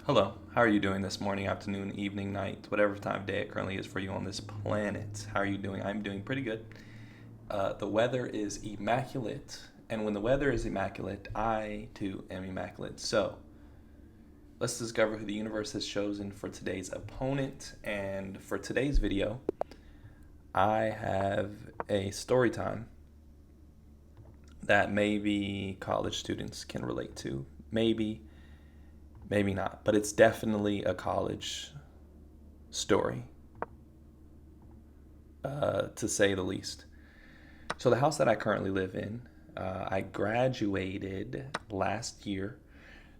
Hello, how are you doing this morning, afternoon, evening, night, whatever time of day it currently is for you on this planet? How are you doing? I'm doing pretty good. The weather is immaculate, and when the weather is immaculate, I too am immaculate. So, let's discover who the universe has chosen for today's opponent. And for today's video, I have a story time that maybe college students can relate to. Maybe, maybe not, but it's definitely a college story, to say the least. So the house that I currently live in, I graduated last year.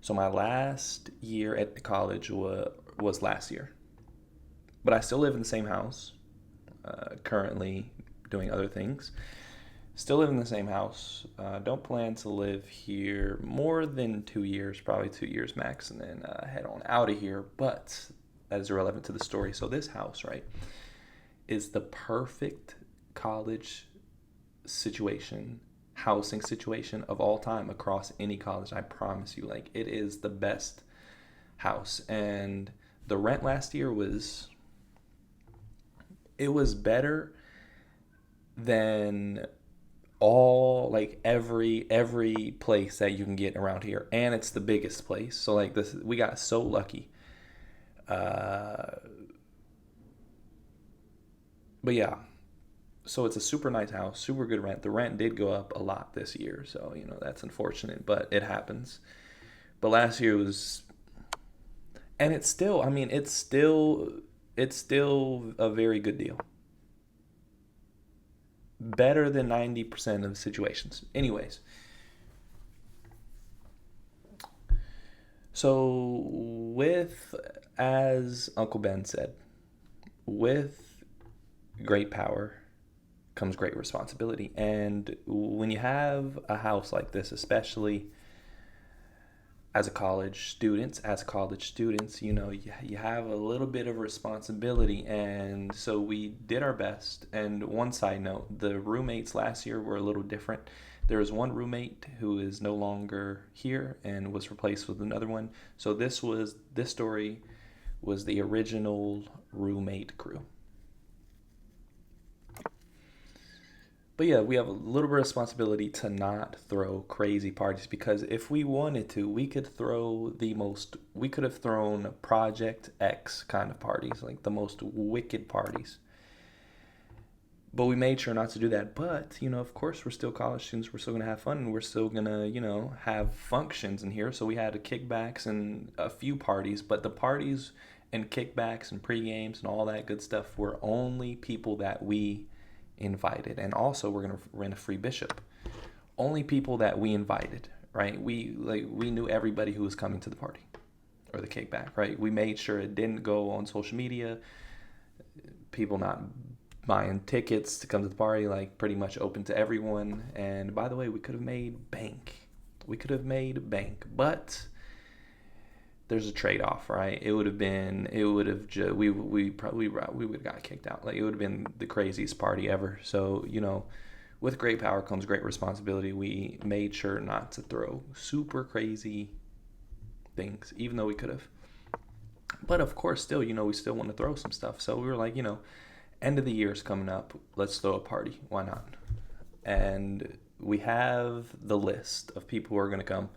So my last year at college was last year, but I still live in the same house. Currently doing other things. Still live in the same house. Don't plan to live here more than 2 years, probably 2 years max, and then head on out of here. But that is irrelevant to the story. So this house, right, is the perfect college situation, housing situation of all time across any college. I promise you, like, it is the best house. And the rent last year was, it was better than all, like, every place that you can get around here, and it's the biggest place. So like this, we got so lucky. uh but yeah, so it's a super nice house, super good rent. The rent did go up a lot this year, so that's unfortunate, but it happens. But last year was, and it's still, I mean, it's still a very good deal. Better than 90% of situations. Anyways, so with, as Uncle Ben said, with great power comes great responsibility. And when you have a house like this, especially as college students, you have a little bit of responsibility. And so we did our best. And one side note, the roommates last year were a little different. There was one roommate who is no longer here and was replaced with another one. So this story was the original roommate crew. But yeah, we have a little bit of responsibility to not throw crazy parties, because if we wanted to, we could have thrown Project X kind of parties, like the most wicked parties. But we made sure not to do that. But, of course, we're still college students. We're still going to have fun, and we're still going to, have functions in here. So we had kickbacks and a few parties, but the parties and kickbacks and pre-games and all that good stuff were only people that we invited. And also, we're going to rent a free bishop. Only people that we invited, right? We knew everybody who was coming to the party or the kickback, right? We made sure it didn't go on social media. People not buying tickets to come to the party, like, pretty much open to everyone. And by the way, we could have made bank. We could have made bank, but there's a trade off, right? It would have we probably we would have got kicked out. Like, it would have been the craziest party ever. So, with great power comes great responsibility. We made sure not to throw super crazy things, even though we could have. But of course, still, we still want to throw some stuff. So we were like, end of the year is coming up. Let's throw a party. Why not? And we have the list of people who are going to come.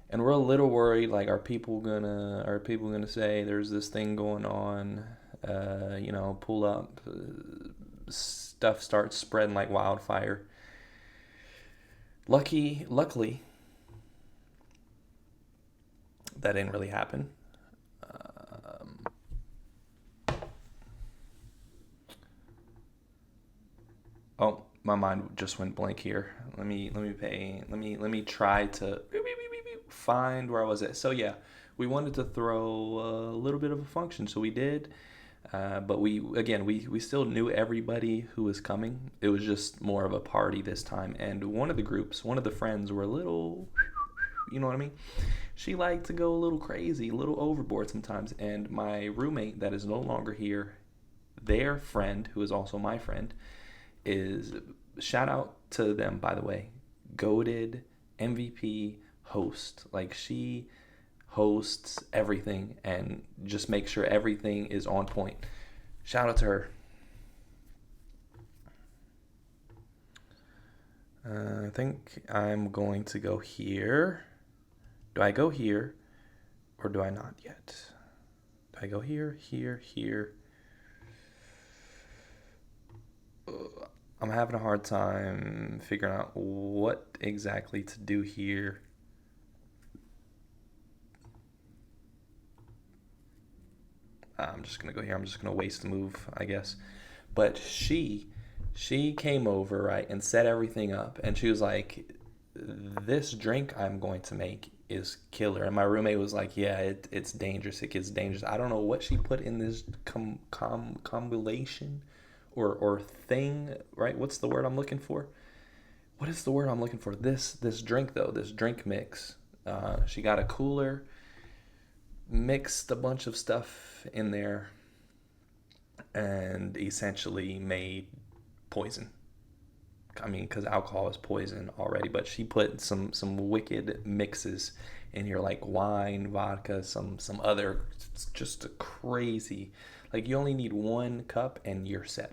And we're a little worried, like, are people gonna say there's this thing going on? Pull up, stuff starts spreading like wildfire. Luckily, that didn't really happen. Um, oh, my mind just went blank here. Let me try to find where I was at. So yeah, we wanted to throw a little bit of a function, so we did. But we still knew everybody who was coming. It was just more of a party this time. And one of the friends were a little, you know what I mean? She liked to go a little crazy, a little overboard sometimes. And my roommate that is no longer here, their friend, who is also my friend, is, shout out to them, by the way, goated MVP host. Like, she hosts everything, and just make sure everything is on point. Shout out to her. I think I'm going to go here. Do I go here or do I not yet? Do I go here, here, here? I'm having a hard time figuring out what exactly to do here. I'm just gonna go here. I'm just gonna waste the move, I guess. But she came over, right, and set everything up, and she was like, "This drink I'm going to make is killer." And my roommate was like, "Yeah, it's dangerous. It gets dangerous." I don't know what she put in this combination or thing, right? What's the word I'm looking for? What is the word I'm looking for? This drink though, this drink mix. She got a cooler, mixed a bunch of stuff in there, and essentially made poison. I mean, because alcohol is poison already, but she put some wicked mixes in here, like wine, vodka, some other, just a crazy. Like you only need 1 cup and you're set.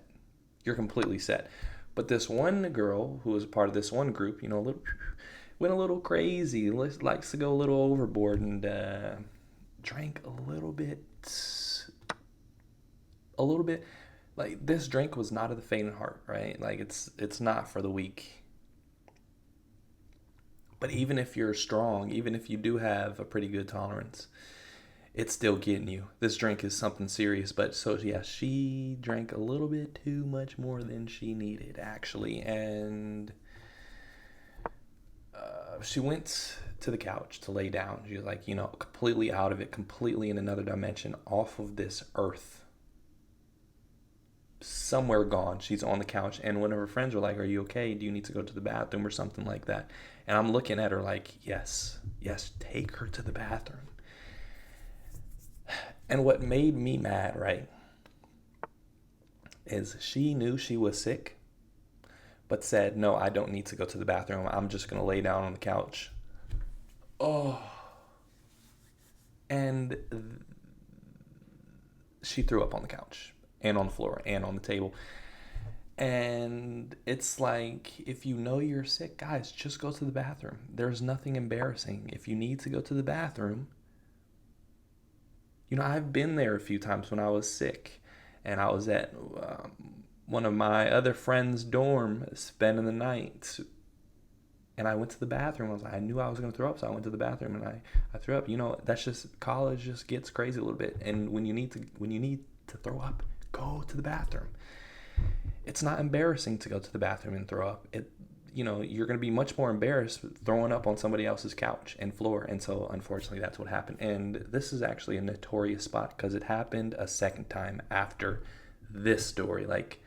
You're completely set. But this one girl who was a part of this one group, went a little crazy. Likes to go a little overboard and drank a little bit. Like this drink was not of the faint of heart, right? Like it's not for the weak. But even if you're strong, even if you do have a pretty good tolerance, it's still getting you. This drink is something serious. But so yeah, she drank a little bit too much more than she needed actually, and she went to the couch to lay down. She was like, completely out of it, completely in another dimension, off of this earth, somewhere gone. She's on the couch, and one of her friends were like, "Are you okay? Do you need to go to the bathroom or something like that?" And I'm looking at her like, yes, take her to the bathroom. And what made me mad, right, is she knew she was sick, but said, "No, I don't need to go to the bathroom. I'm just going to lay down on the couch." Oh. And she threw up on the couch and on the floor and on the table. And it's like, if you know you're sick, guys, just go to the bathroom. There's nothing embarrassing. If you need to go to the bathroom, I've been there a few times when I was sick, and I was at one of my other friends' dorm spending the night, and I went to the bathroom. I knew I was going to throw up, so I went to the bathroom and I threw up. That's just, college just gets crazy a little bit. And when you need to throw up, go to the bathroom. It's not embarrassing to go to the bathroom and throw up. You're going to be much more embarrassed throwing up on somebody else's couch and floor. And so, unfortunately, that's what happened. And this is actually a notorious spot because it happened a second time after this story, like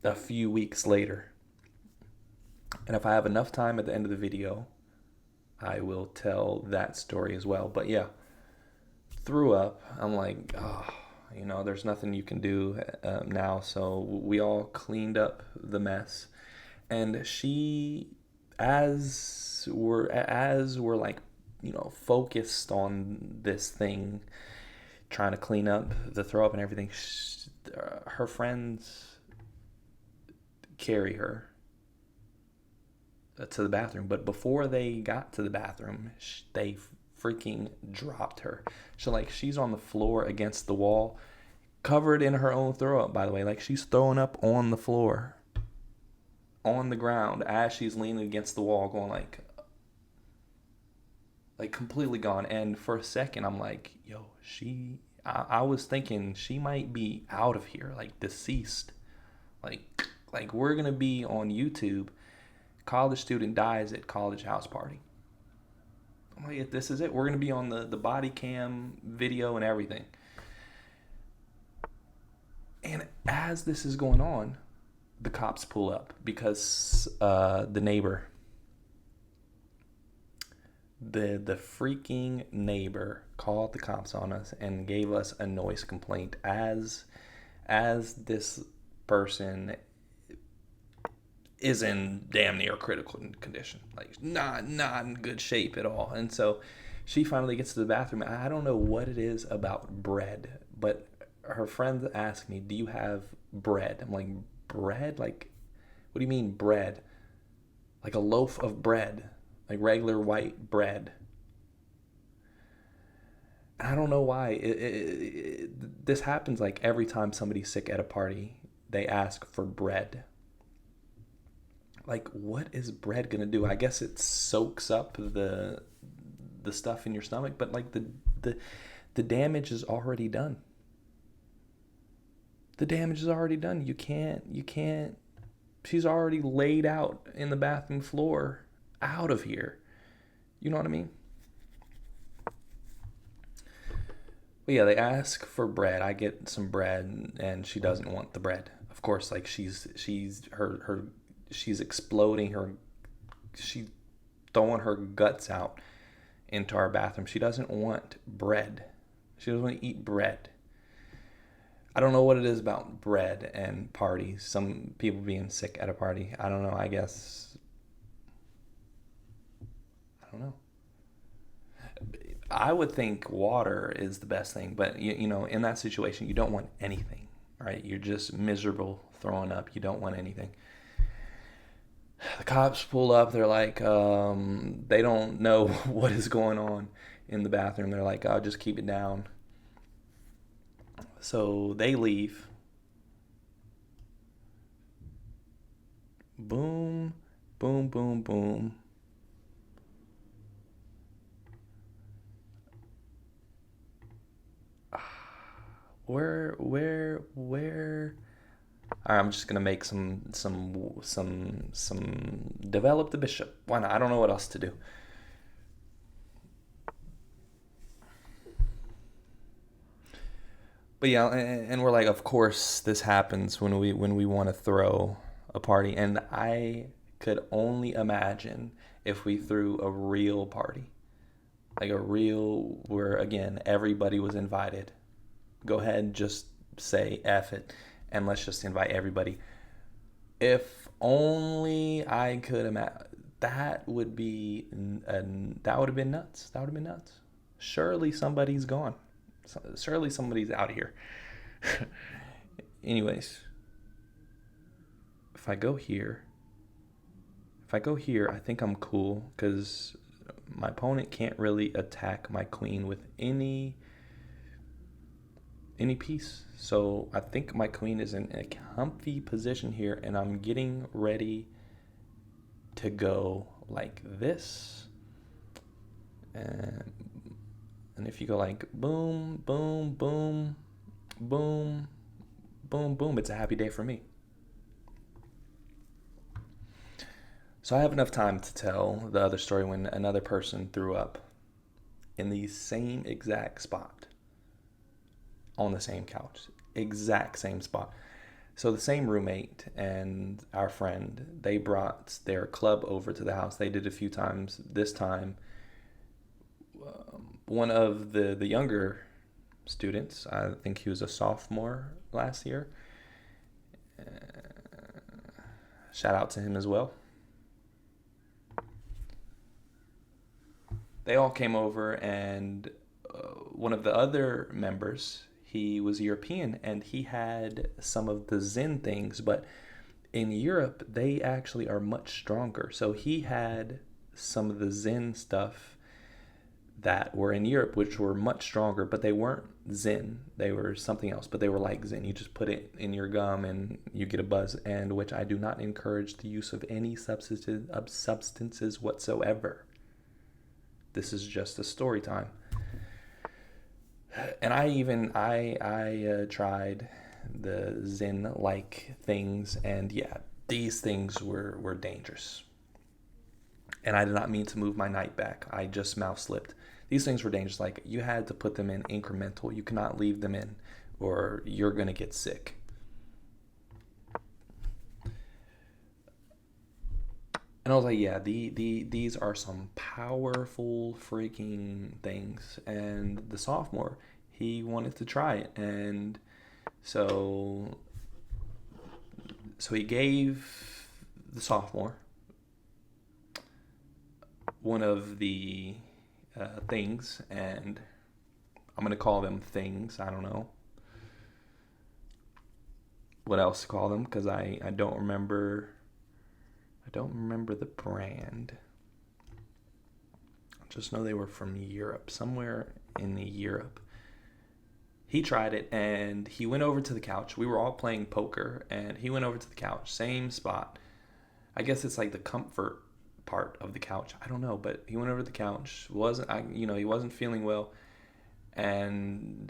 a few weeks later. And if I have enough time at the end of the video, I will tell that story as well. But yeah, threw up. I'm like, there's nothing you can do now. So we all cleaned up the mess. And she, as we're like, focused on this thing, trying to clean up the throw up and everything, her friends carry her to the bathroom. But before they got to the bathroom, they freaking dropped her. So she's on the floor against the wall, covered in her own throw up, by the way. Like, she's throwing up on the floor, on the ground, as she's leaning against the wall, going like completely gone. And for a second, I'm like, yo, I was thinking she might be out of here, like deceased. Like we're gonna be on YouTube. College student dies at college house party. I'm like, this is it. We're gonna be on the body cam video and everything. And as this is going on, the cops pull up because the neighbor, the freaking neighbor, called the cops on us and gave us a noise complaint as this person is in damn near critical condition, like not in good shape at all. And so She finally gets to the bathroom. I don't know what it is about bread, but her friends ask me, "Do you have bread?" I'm like, "Bread? Like, what do you mean bread? Like a loaf of bread, like regular white bread?" And I don't know why. This happens like every time somebody's sick at a party. They ask for bread. Like, what is bread gonna do? I guess it soaks up the stuff in your stomach, but like the the damage is already done. The damage is already done. You can't. She's already laid out in the bathroom floor, out of here. You know what I mean? But yeah, they ask for bread. I get some bread, and she doesn't want the bread. Of course, like she's exploding her. She's throwing her guts out into our bathroom. She doesn't want bread. She doesn't want to eat bread. I don't know what it is about bread and parties. Some people being sick at a party. I don't know. I guess I don't know. I would think water is the best thing, but in that situation, you don't want anything, right? You're just miserable, throwing up. You don't want anything. The cops pull up. They're like, they don't know what is going on in the bathroom. They're like, "Oh, just keep it down." So they leave. Boom, boom, boom, boom. Where? All right, I'm just gonna make some develop the bishop. Why not? I don't know what else to do. But yeah, and we're like, of course, this happens when we want to throw a party, and I could only imagine if we threw a real party, like a real where again everybody was invited. Go ahead, just say F it, and let's just invite everybody. If only I could imagine. That would be, that would have been nuts. That would have been nuts. Surely somebody's gone. Surely somebody's out of here. Anyways, if I go here, I think I'm cool because my opponent can't really attack my queen with any piece. So I think my queen is in a comfy position here, and I'm getting ready to go like this. And if you go like boom, boom, boom, boom, boom, boom, it's a happy day for me. So I have enough time to tell the other story when another person threw up in the same exact spot on the same couch, exact same spot. So the same roommate and our friend, they brought their club over to the house. They did a few times. This time, one of the younger students, I think he was a sophomore last year. Shout out to him as well. They all came over, and one of the other members, he was European, and he had some of the Zen things, but in Europe they actually are much stronger. So he had some of the Zen stuff that were in Europe, which were much stronger, but they weren't Zen. They were something else, but they were like Zen. You just put it in your gum and you get a buzz, and which I do not encourage the use of any substances whatsoever. This is just a story time. And I tried the Zen like things, and yeah, these things were dangerous. And I did not mean to move my night back. I just mouth slipped. These things were dangerous. Like, you had to put them in incremental. You cannot leave them in, or you're gonna get sick. And I was like, yeah, these are some powerful freaking things. And the sophomore, he wanted to try it, and so he gave the sophomore one of the things, and I'm gonna call them things. I don't know what else to call them because I don't remember. I don't remember the brand. I just know they were from Europe, somewhere in Europe. He tried it and he went over to the couch. We were all playing poker and he went over to the couch, same spot. I guess it's like the comfort part of the couch. I don't know, but he went over to the couch. He wasn't feeling well, and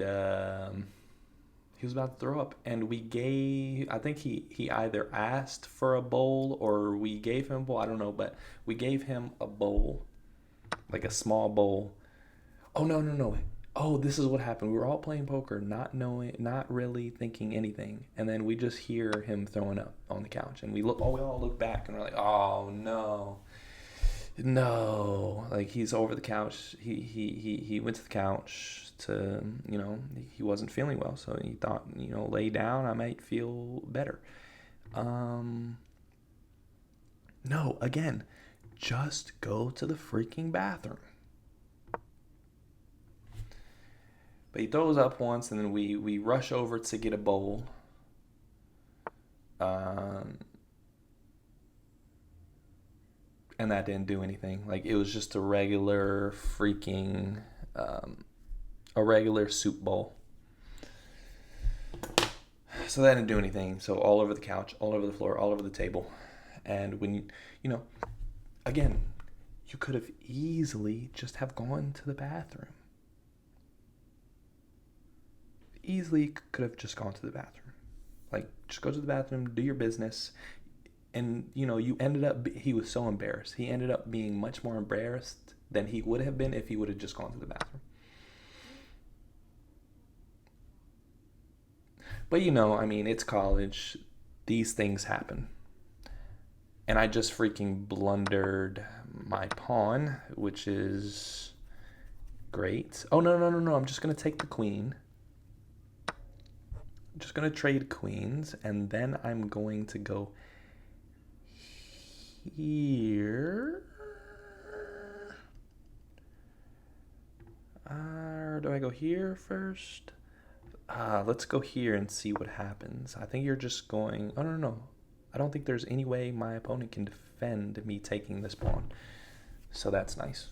he was about to throw up. And we gave. I think he either asked for a bowl or we gave him a bowl. I don't know, but we gave him a bowl, like a small bowl. Oh no no no! Oh, this is what happened. We were all playing poker, not knowing, not really thinking anything, and then we just hear him throwing up on the couch, and we look. Oh, we all look back, and we're like, "Oh no, no!" Like he's over the couch. He went to the couch to, he wasn't feeling well, so he thought, lay down, I might feel better. No, again, just go to the freaking bathroom. But he throws up once, and then we rush over to get a bowl. Um, and that didn't do anything. Like, it was just a regular freaking, a regular soup bowl. So that didn't do anything. So all over the couch, all over the floor, all over the table. And when, again, you could have easily just have gone to the bathroom. Easily could have just gone to the bathroom. Like, just go to the bathroom, do your business. And, you ended up, he was so embarrassed. He ended up being much more embarrassed than he would have been if he would have just gone to the bathroom. But, it's college. These things happen. And I just freaking blundered my pawn, which is great. Oh, no. I'm just going to take the queen. I'm just going to trade queens, and then I'm going to go here. Or do I go here first? Let's go here and see what happens. I think you're just going... Oh, no. I don't think there's any way my opponent can defend me taking this pawn. So that's nice.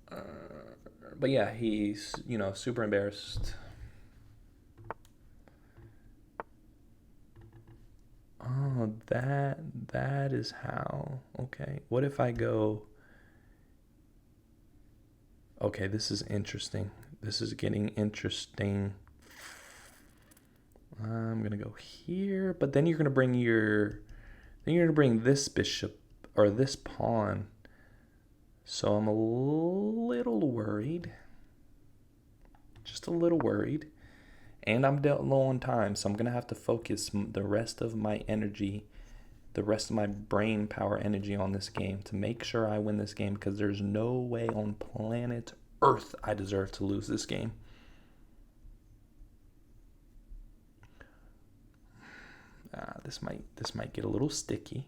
But yeah, he's, super embarrassed. Oh, that is how. Okay. What if I go... Okay, this is interesting. This is getting interesting. I'm going to go here, but then you're going to bring this bishop or this pawn. So I'm a little worried. Just a little worried. And I'm dealt low on time, so I'm going to have to focus the rest of my energy, the rest of my brain power energy on this game to make sure I win this game, because there's no way on planet Earth I deserve to lose this game. This might get a little sticky,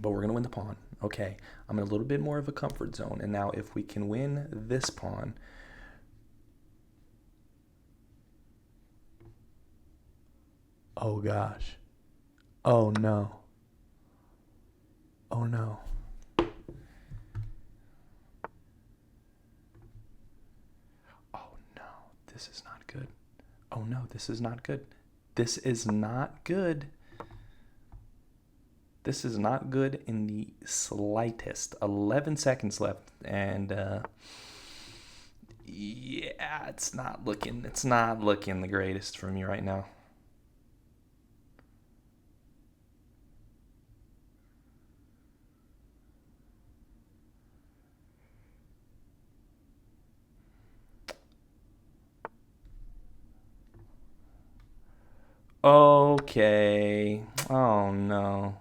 but we're going to win the pawn. Okay, I'm in a little bit more of a comfort zone, and now if we can win this pawn... Oh gosh. Oh no. Oh no. Oh no. This is not good. Oh no, this is not good. This is not good. This is not good in the slightest. 11 seconds left, and yeah, it's not looking the greatest for me right now. Okay. Oh no.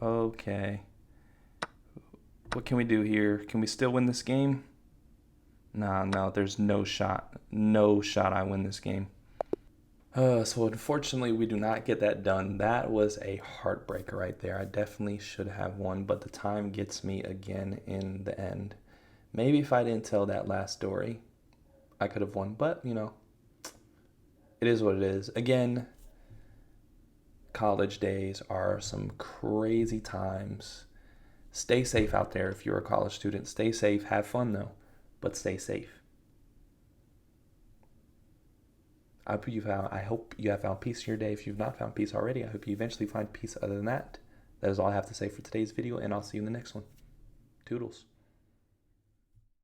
Okay. What can we do here? Can we still win this game? No, there's no shot. No shot I win this game. So unfortunately, we do not get that done. That was a heartbreaker right there. I definitely should have won, but the time gets me again in the end. Maybe if I didn't tell that last story, I could have won, but it is what it is. Again, college days are some crazy times. Stay safe out there if you're a college student. Stay safe. Have fun though, but stay safe. I hope you have found peace in your day. If you've not found peace already, I hope you eventually find peace. Other than that, that is all I have to say for today's video, and I'll see you in the next one. Toodles.